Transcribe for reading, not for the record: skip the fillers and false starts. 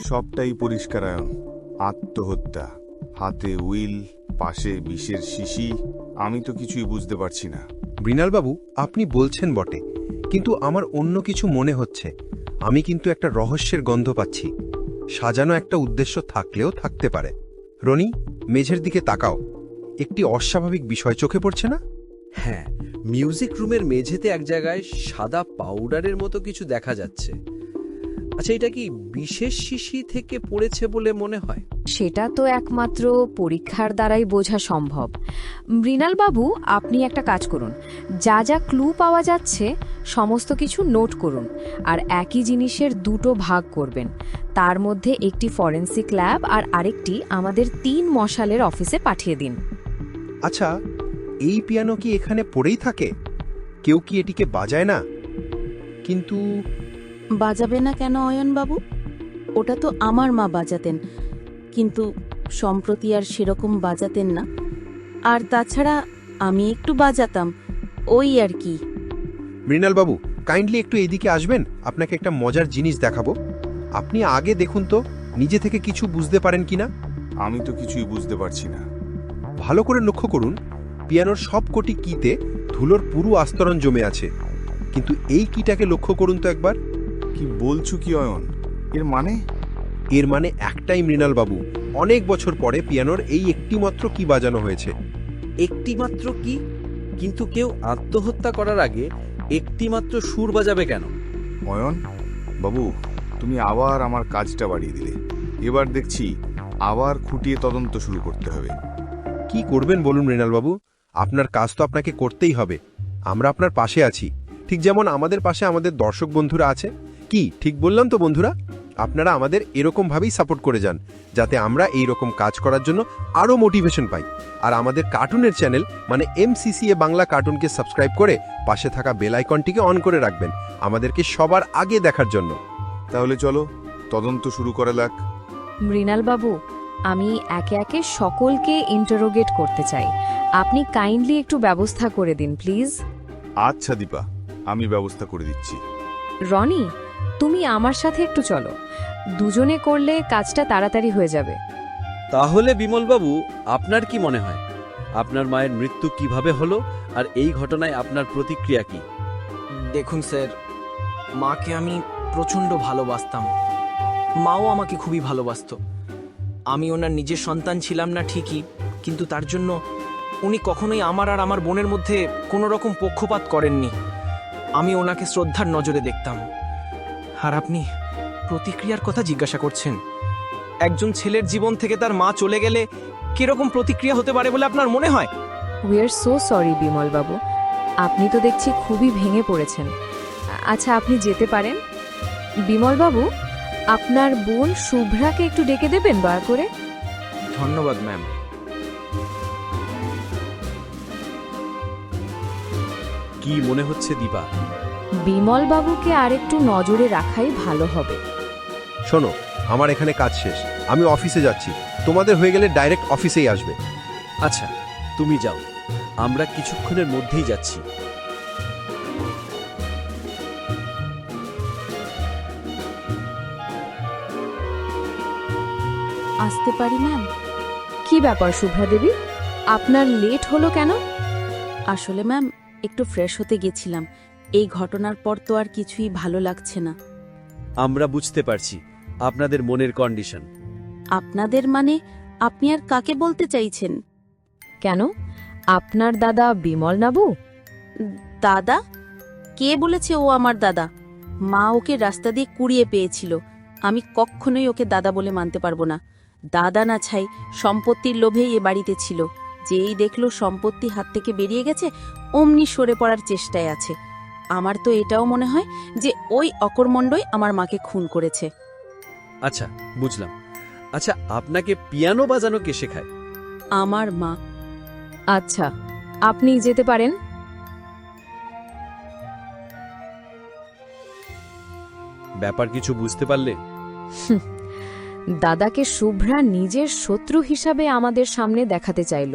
সবটাই পরিষ্কারায়ণ। আত্মহত্যা, হাতে উইল, পাশে বিষের শিশি। আমি তো কিছুই বুঝতে পারছি না। মৃণালবাবু, আপনি বলছেন বটে, কিন্তু আমার অন্য কিছু মনে হচ্ছে। আমি কিন্তু একটা রহস্যের গন্ধ পাচ্ছি। সাজানো একটা উদ্দেশ্য থাকলেও থাকতে পারে। রনি, মেঝের দিকে তাকাও। একটি অস্বাভাবিক বিষয় চোখে পড়ছে না? হ্যাঁ, মিউজিক রুমের মেঝেতে এক জায়গায় সাদা পাউডারের মতো কিছু দেখা যাচ্ছে। আচ্ছা, এটা কি বিশেষ শিশি থেকে পড়েছে বলে মনে হয়? সেটা তো একমাত্র পরীক্ষার দ্বারাই বোঝা সম্ভব। মৃণালবাবু, আপনি একটা কাজ করুন। যা যা ক্লু পাওয়া যাচ্ছে সমস্ত কিছু নোট করুন, আর একই জিনিসের দুটো ভাগ করবেন। তার মধ্যে একটি ফরেন্সিক ল্যাব আর আরেকটি আমাদের 3 মশালের অফিসে পাঠিয়ে দিন। আচ্ছা, এই পিয়ানো কি এখানে পড়েই থাকে? কেউ কি এটিকে বাজায় না? কিন্তু বাজাবে না কেন অয়নবাবু? ওটা তো আমার মা বাজাতেন, কিন্তু সম্প্রতি আর সেরকম বাজাতেন না। আর তাছাড়া আমি একটু বাজাতাম, ওই আর কি। মৃণালবাবু, কাইন্ডলি একটু এইদিকে আসবেন, আপনাকে একটা মজার জিনিস দেখাবো। আপনি আগে দেখুন তো নিজে থেকে কিছু বুঝতে পারেন কিনা। আমি তো কিছুই বুঝতে পারছি না। ভালো করে লক্ষ্য করুন, পিয়ানোর সবকটি কিতে ধুলোর পুরো আস্তরণ জমে আছে। কিন্তু এই কিটাকে লক্ষ্য করুন তো একবার। কি বলছো কি অয়ন? এর মানে? এর মানে একটাই মৃণালবাবু, অনেক বছর পরে পিয়ানোর এই একটিমাত্র কি বাজানো হয়েছে। একটি মাত্র কি? কিন্তু কেউ আত্মহত্যা করার আগে একটি মাত্র সুর বাজাবে কেন? অয়ন বাবু, তুমি আবার আমার কাজটা বাড়িয়ে দিলে। এবার দেখছি আবার খুঁটিয়ে তদন্ত শুরু করতে হবে। কি করবেন বলুন মৃণালবাবু? আপনার কাজ তো আপনাকে করতেই হবে। আমরা আপনার পাশে আছি, ঠিক যেমন আমাদের পাশে আমাদের দর্শক বন্ধুরা আছে। কি ঠিক বললাম তো বন্ধুরা? আপনারা আমাদের এরকমভাবেই সাপোর্ট করে যান, যাতে আমরা এই রকম কাজ করার জন্য আরও মোটিভেশন পাই। আর আমাদের কার্টুনের চ্যানেল মানে MCCA বাংলা কার্টুনকে সাবস্ক্রাইব করে পাশে থাকা বেল আইকনটিকে অন করে রাখবেন, আমাদেরকে সবার আগে দেখার জন্য। তাহলে চলো তদন্ত শুরু করা যাক। মৃণালবাবু, আমি একে একে সকলকে ইন্টারোগেট করতে চাই। আপনি কাইন্ডলি একটু ব্যবস্থা করে দিন প্লিজ। আচ্ছা দীপা, আমি ব্যবস্থা করে দিচ্ছি। রনি, তুমি আমার সাথে একটু চলো। দুজনে করলে কাজটা তাড়াতাড়ি হয়ে যাবে। তাহলে বিমলবাবু, আপনার কি মনে হয় আপনার মায়ের মৃত্যু কিভাবে হলো, আর এই ঘটনায় আপনার প্রতিক্রিয়া কি? দেখুন স্যার, মাকে আমি প্রচণ্ড ভালোবাসতাম। মাও আমাকে খুবই ভালোবাসতো। আমি ওনার নিজের সন্তান ছিলাম না ঠিকই, কিন্তু তার জন্য উনি কখনোই আমার আর আমার বোনের মধ্যে কোনো রকম পক্ষপাত করেননি। আমি ওনাকে শ্রদ্ধার নজরে দেখতাম। আর আপনি প্রতিক্রিয়ার কথা জিজ্ঞাসা করছেন? একজন ছেলের জীবন থেকে তার মা চলে গেলে কিরকম প্রতিক্রিয়া হতে পারে বলে আপনার মনে হয়? উই আর সো সরি বিমলবাবু, আপনি তো দেখছি খুবই ভেঙে পড়েছেন। আচ্ছা, আপনি যেতে পারেন। বিমলবাবু, আপনার বোন শুভ্রাকে একটু ডেকে দেবেন দয়া করে। ধন্যবাদ ম্যাম। কি মনে হচ্ছে দীপা? বিমলবাবুকে আরেকটু নজরে রাখাই ভালো হবে। শোনো, আমার এখানে কাজ শেষ, আমি অফিসে যাচ্ছি। তোমাদের হয়ে গেলে ডাইরেক্ট অফিসেই আসবে। আচ্ছা, তুমি যাও, আমরা কিছুক্ষণের মধ্যেই যাচ্ছি। আসতে পারি ম্যাম? কি ব্যাপার শুভ্রা দেবী, আপনার লেট হলো কেন? আসলে ম্যাম, একটু ফ্রেশ হতে গেছিলাম। এই ঘটনার পর তো আর কিছুই ভালো লাগছে না। আমরা বুঝতে পারছি আপনাদের মনের কন্ডিশন। আপনাদের মানে আপনি আর কাকে বলতে চাইছেন? কেন, আপনার দাদা বিমল নাবু? দাদা? কে বলেছে ও আমার দাদা? মা ওকে রাস্তা দিয়ে কুড়িয়ে পেয়েছিল। আমি কখনোই ওকে দাদা বলে মানতে পারবো না। দাদা না ছাই সম্পত্তির লোভেই এ বাড়িতে ছিল। যেই দেখলো সম্পত্তি হাত থেকে বেরিয়ে গেছে, অমনি সরে পড়ার চেষ্টায় আছে। আমার তো এটাও মনে হয় যে ওই অকর্মণ্ডই আমার মাকে খুন করেছে। আচ্ছা, বুঝলাম। আচ্ছা, আপনাকে পিয়ানো বাজানো কে শেখায়? আমার মা। আচ্ছা, আপনি যেতে পারেন। ব্যাপার কিছু বুঝতে পারলে? দাদাকে শুভ্রা নিজের শত্রু হিসাবে আমাদের সামনে দেখাতে চাইল।